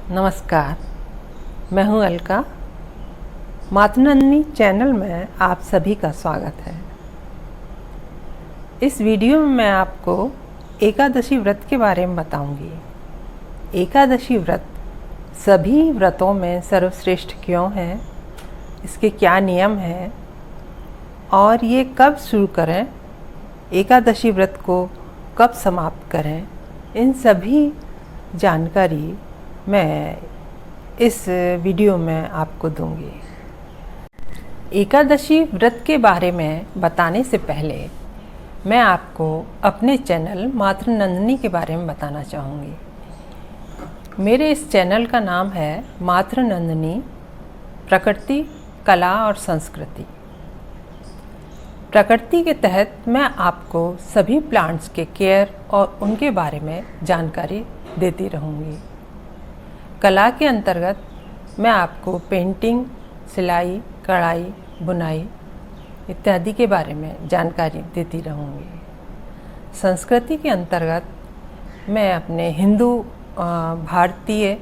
नमस्कार, मैं हूं अलका। मातृनंदिनी चैनल में आप सभी का स्वागत है। इस वीडियो में मैं आपको एकादशी व्रत के बारे में बताऊंगी। एकादशी व्रत सभी व्रतों में सर्वश्रेष्ठ क्यों है, इसके क्या नियम हैं और ये कब शुरू करें, एकादशी व्रत को कब समाप्त करें, इन सभी जानकारी मैं इस वीडियो में आपको दूंगी। एकादशी व्रत के बारे में बताने से पहले मैं आपको अपने चैनल मातृनंदिनी के बारे में बताना चाहूँगी। मेरे इस चैनल का नाम है मातृनंदिनी प्रकृति, कला और संस्कृति। प्रकृति के तहत मैं आपको सभी प्लांट्स के केयर और उनके बारे में जानकारी देती रहूँगी। कला के अंतर्गत मैं आपको पेंटिंग, सिलाई, कढ़ाई, बुनाई इत्यादि के बारे में जानकारी देती रहूँगी। संस्कृति के अंतर्गत मैं अपने हिंदू भारतीय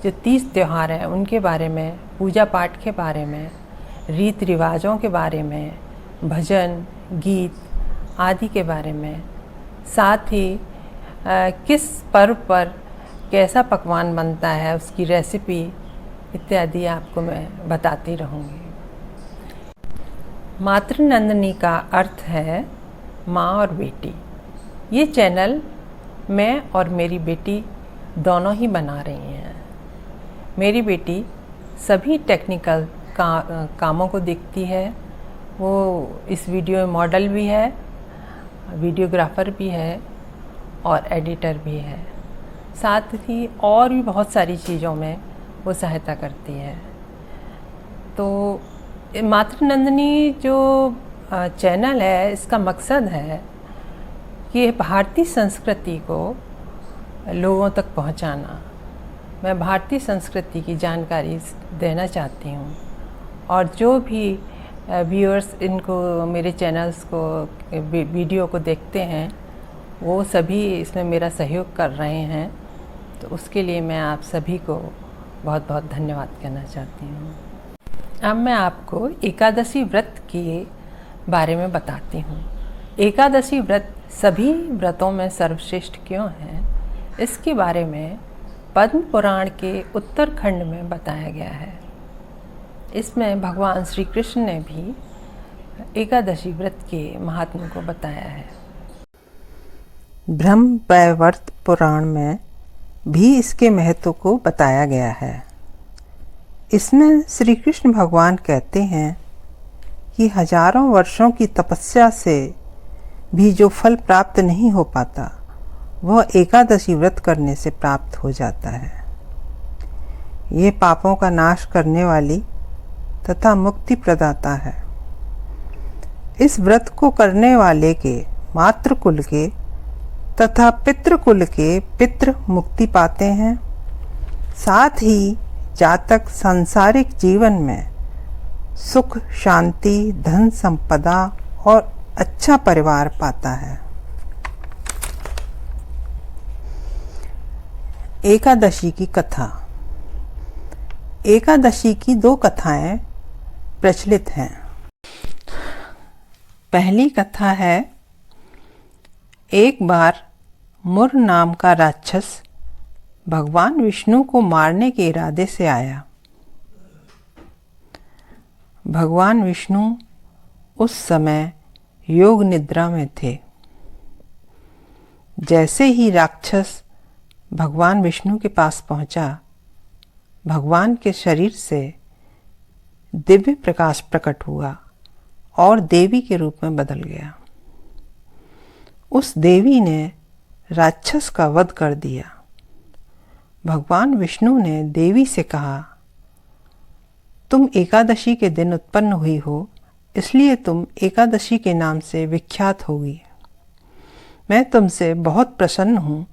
जो 30 त्यौहार हैं उनके बारे में, पूजा पाठ के बारे में, रीति रिवाजों के बारे में, भजन, गीत आदि के बारे में, साथ ही किस पर्व पर कैसा पकवान बनता है उसकी रेसिपी इत्यादि आपको मैं बताती रहूँगी। मातृनंदिनी का अर्थ है माँ और बेटी। ये चैनल मैं और मेरी बेटी दोनों ही बना रही हैं। मेरी बेटी सभी टेक्निकल कामों को देखती है। वो इस वीडियो में मॉडल भी है, वीडियोग्राफर भी है और एडिटर भी है। साथ ही और भी बहुत सारी चीज़ों में वो सहायता करती है। तो मातृनंदिनी जो चैनल है, इसका मकसद है कि भारतीय संस्कृति को लोगों तक पहुंचाना। मैं भारतीय संस्कृति की जानकारी देना चाहती हूं और जो भी व्यूअर्स इनको मेरे चैनल्स को वीडियो को देखते हैं वो सभी इसमें मेरा सहयोग कर रहे हैं। तो उसके लिए मैं आप सभी को बहुत बहुत धन्यवाद कहना चाहती हूँ। अब मैं आपको एकादशी व्रत के बारे में बताती हूँ। एकादशी व्रत सभी व्रतों में सर्वश्रेष्ठ क्यों है, इसके बारे में पद्म पुराण के उत्तरखंड में बताया गया है। इसमें भगवान श्री कृष्ण ने भी एकादशी व्रत के महात्म्य को बताया है। ब्रह्मवैवर्त पुराण में भी इसके महत्व को बताया गया है। इसमें श्री कृष्ण भगवान कहते हैं कि हजारों वर्षों की तपस्या से भी जो फल प्राप्त नहीं हो पाता वह एकादशी व्रत करने से प्राप्त हो जाता है। ये पापों का नाश करने वाली तथा मुक्ति प्रदाता है। इस व्रत को करने वाले के मातृकुल के तथा पितृकुल के पितृ मुक्ति पाते हैं। साथ ही जातक सांसारिक जीवन में सुख, शांति, धन संपदा और अच्छा परिवार पाता है। एकादशी की कथा। एकादशी की 2 कथाएं प्रचलित हैं। पहली कथा है, एक बार मुर नाम का राक्षस भगवान विष्णु को मारने के इरादे से आया। भगवान विष्णु उस समय योग निद्रा में थे। जैसे ही राक्षस भगवान विष्णु के पास पहुंचा, भगवान के शरीर से दिव्य प्रकाश प्रकट हुआ और देवी के रूप में बदल गया। उस देवी ने राक्षस का वध कर दिया। भगवान विष्णु ने देवी से कहा, तुम एकादशी के दिन उत्पन्न हुई हो, इसलिए तुम एकादशी के नाम से विख्यात होगी। मैं तुमसे बहुत प्रसन्न हूँ,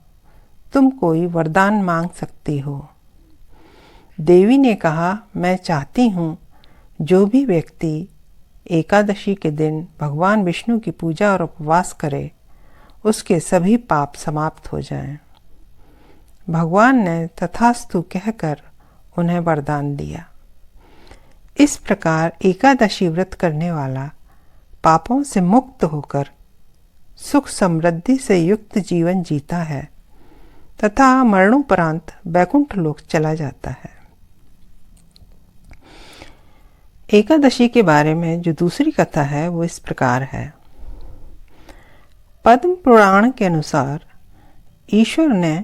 तुम कोई वरदान मांग सकती हो। देवी ने कहा, मैं चाहती हूँ जो भी व्यक्ति एकादशी के दिन भगवान विष्णु की पूजा और उपवास करे उसके सभी पाप समाप्त हो जाएं। भगवान ने तथास्तु कहकर उन्हें वरदान दिया। इस प्रकार एकादशी व्रत करने वाला पापों से मुक्त होकर सुख समृद्धि से युक्त जीवन जीता है तथा मरणोपरांत वैकुंठ लोक चला जाता है। एकादशी के बारे में जो दूसरी कथा है वो इस प्रकार है। पद्म पुराण के अनुसार ईश्वर ने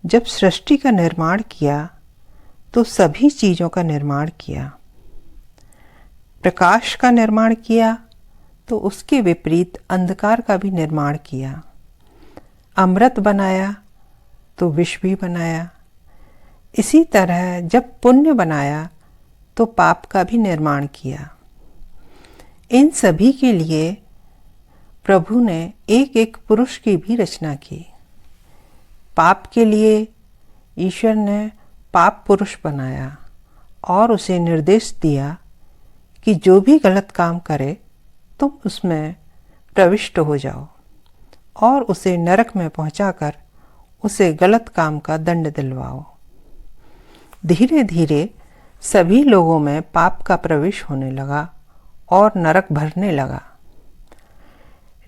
जब सृष्टि का निर्माण किया तो सभी चीज़ों का निर्माण किया। प्रकाश का निर्माण किया तो उसके विपरीत अंधकार का भी निर्माण किया। अमृत बनाया तो विष भी बनाया। इसी तरह जब पुण्य बनाया तो पाप का भी निर्माण किया। इन सभी के लिए प्रभु ने एक एक पुरुष की भी रचना की। पाप के लिए ईश्वर ने पाप पुरुष बनाया और उसे निर्देश दिया कि जो भी गलत काम करे तुम उसमें प्रविष्ट हो जाओ और उसे नरक में पहुंचाकर उसे गलत काम का दंड दिलवाओ। धीरे धीरे सभी लोगों में पाप का प्रवेश होने लगा और नरक भरने लगा।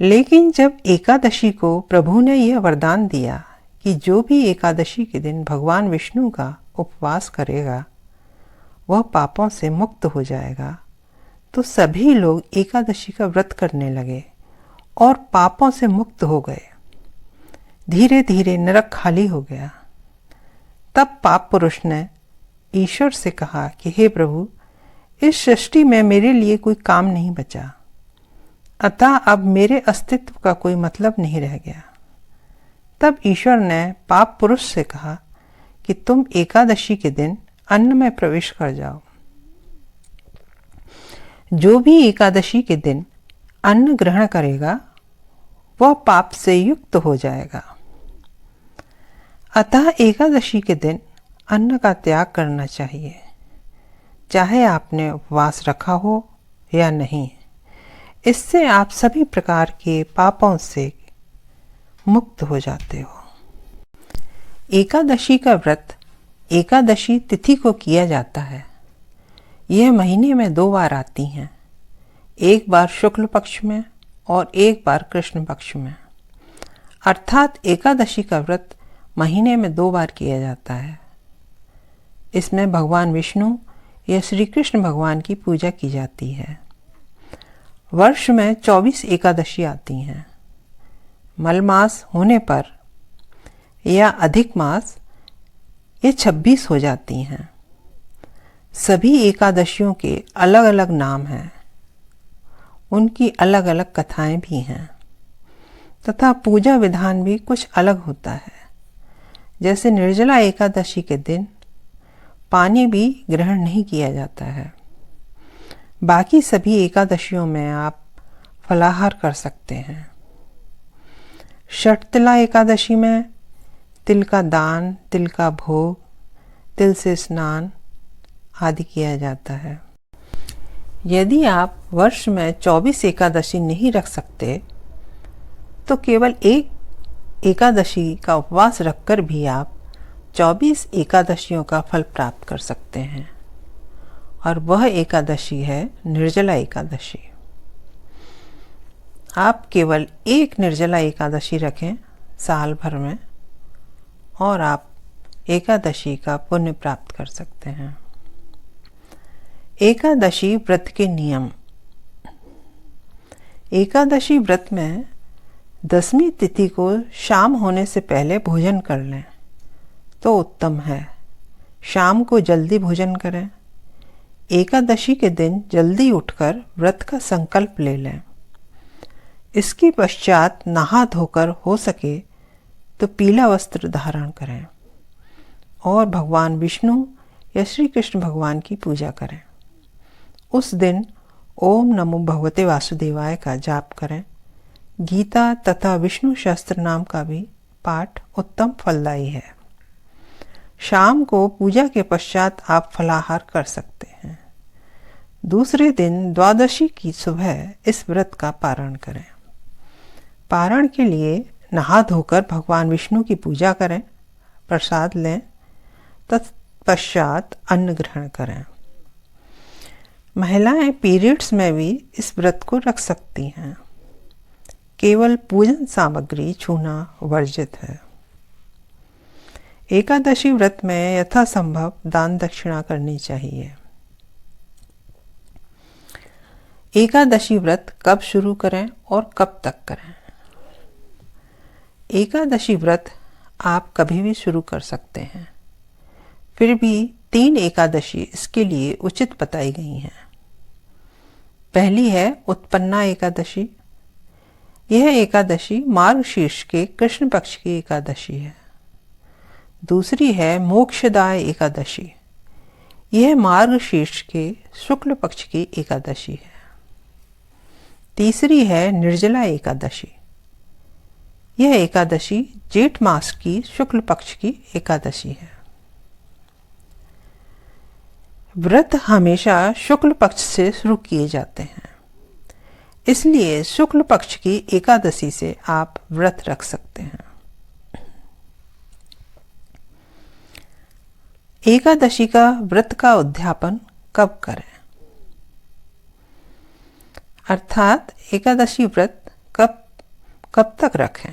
लेकिन जब एकादशी को प्रभु ने यह वरदान दिया कि जो भी एकादशी के दिन भगवान विष्णु का उपवास करेगा वह पापों से मुक्त हो जाएगा, तो सभी लोग एकादशी का व्रत करने लगे और पापों से मुक्त हो गए। धीरे धीरे नरक खाली हो गया। तब पाप पुरुष ने ईश्वर से कहा कि हे प्रभु, इस सृष्टि में मेरे लिए कोई काम नहीं बचा, अतः अब मेरे अस्तित्व का कोई मतलब नहीं रह गया। तब ईश्वर ने पाप पुरुष से कहा कि तुम एकादशी के दिन अन्न में प्रवेश कर जाओ। जो भी एकादशी के दिन अन्न ग्रहण करेगा वह पाप से युक्त हो जाएगा। अतः एकादशी के दिन अन्न का त्याग करना चाहिए, चाहे आपने उपवास रखा हो या नहीं। इससे आप सभी प्रकार के पापों से मुक्त हो जाते हो। एकादशी का व्रत एकादशी तिथि को किया जाता है। यह महीने में 2 बार आती हैं, एक बार शुक्ल पक्ष में और एक बार कृष्ण पक्ष में। अर्थात एकादशी का व्रत महीने में 2 बार किया जाता है। इसमें भगवान विष्णु या श्री कृष्ण भगवान की पूजा की जाती है। वर्ष में 24 एकादशी आती हैं। मलमास होने पर या अधिक मास ये 26 हो जाती हैं। सभी एकादशियों के अलग अलग नाम हैं, उनकी अलग अलग कथाएं भी हैं तथा पूजा विधान भी कुछ अलग होता है। जैसे निर्जला एकादशी के दिन पानी भी ग्रहण नहीं किया जाता है। बाकी सभी एकादशियों में आप फलाहार कर सकते हैं। षटतिला एकादशी में तिल का दान, तिल का भोग, तिल से स्नान आदि किया जाता है। यदि आप वर्ष में 24 एकादशी नहीं रख सकते तो केवल एक एकादशी का उपवास रखकर भी आप 24 एकादशियों का फल प्राप्त कर सकते हैं, और वह एकादशी है निर्जला एकादशी। आप केवल एक निर्जला एकादशी रखें साल भर में और आप एकादशी का पुण्य प्राप्त कर सकते हैं। एकादशी व्रत के नियम। एकादशी व्रत में 10वीं तिथि को शाम होने से पहले भोजन कर लें तो उत्तम है। शाम को जल्दी भोजन करें। एकादशी के दिन जल्दी उठकर व्रत का संकल्प ले लें। इसके पश्चात नहा धोकर हो सके तो पीला वस्त्र धारण करें और भगवान विष्णु या श्री कृष्ण भगवान की पूजा करें। उस दिन ओम नमो भगवते वासुदेवाय का जाप करें। गीता तथा विष्णु शास्त्र नाम का भी पाठ उत्तम फलदायी है। शाम को पूजा के पश्चात आप फलाहार कर सकते हैं। दूसरे दिन द्वादशी की सुबह इस व्रत का पारण करें। पारण के लिए नहा धोकर भगवान विष्णु की पूजा करें। प्रसाद लें, तत्पश्चात अन्न ग्रहण करें। महिलाएं पीरियड्स में भी इस व्रत को रख सकती हैं। केवल पूजन सामग्री छूना वर्जित है। एकादशी व्रत में यथासंभव दान दक्षिणा करनी चाहिए। एकादशी व्रत कब शुरू करें और कब तक करें? एकादशी व्रत आप कभी भी शुरू कर सकते हैं, फिर भी 3 एकादशी इसके लिए उचित बताई गई हैं। पहली है उत्पन्ना एकादशी। यह एकादशी मार्गशीर्ष के कृष्ण पक्ष की एकादशी है। दूसरी है मोक्षदाय एकादशी। यह मार्गशीर्ष के शुक्ल पक्ष की एकादशी है। तीसरी है निर्जला एकादशी। यह एकादशी जेठ मास की शुक्ल पक्ष की एकादशी है। व्रत हमेशा शुक्ल पक्ष से शुरू किए जाते हैं, इसलिए शुक्ल पक्ष की एकादशी से आप व्रत रख सकते हैं। एकादशी का व्रत का उद्यापन कब करें, अर्थात एकादशी व्रत कब तक रखें?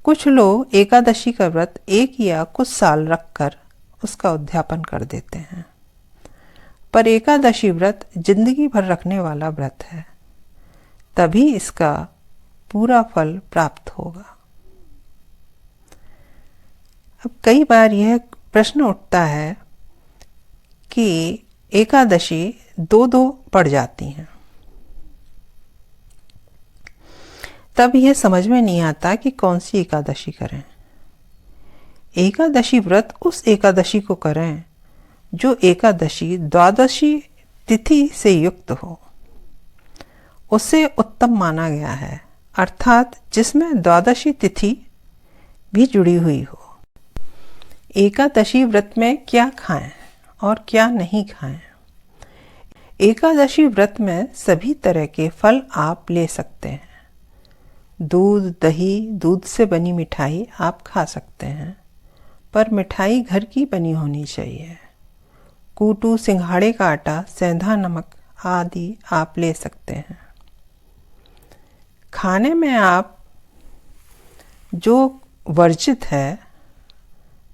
कुछ लोग एकादशी का व्रत 1 या कुछ साल रखकर उसका उद्यापन कर देते हैं, पर एकादशी व्रत जिंदगी भर रखने वाला व्रत है, तभी इसका पूरा फल प्राप्त होगा। अब कई बार यह प्रश्न उठता है कि एकादशी 2-2 पड़ जाती हैं, तब यह समझ में नहीं आता कि कौन सी एकादशी करें। एकादशी व्रत उस एकादशी को करें जो एकादशी द्वादशी तिथि से युक्त हो, उसे उत्तम माना गया है, अर्थात जिसमें द्वादशी तिथि भी जुड़ी हुई हो। एकादशी व्रत में क्या खाएं और क्या नहीं खाएं? एकादशी व्रत में सभी तरह के फल आप ले सकते हैं। दूध, दही, दूध से बनी मिठाई आप खा सकते हैं, पर मिठाई घर की बनी होनी चाहिए। कूटू, सिंघाड़े का आटा, सेंधा नमक आदि आप ले सकते हैं। खाने में आप जो वर्जित है,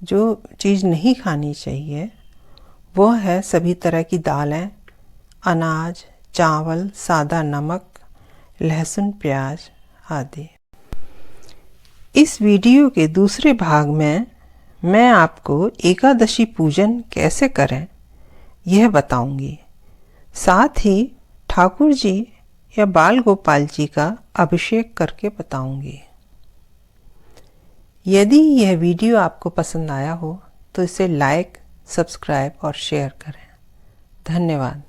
जो चीज़ नहीं खानी चाहिए, वो है सभी तरह की दालें, अनाज, चावल, सादा नमक, लहसुन, प्याज आदि। इस वीडियो के दूसरे भाग में मैं आपको एकादशी पूजन कैसे करें यह बताऊंगी। साथ ही ठाकुर जी या बाल गोपाल जी का अभिषेक करके बताऊंगी। यदि यह वीडियो आपको पसंद आया हो तो इसे लाइक, सब्सक्राइब और शेयर करें। धन्यवाद।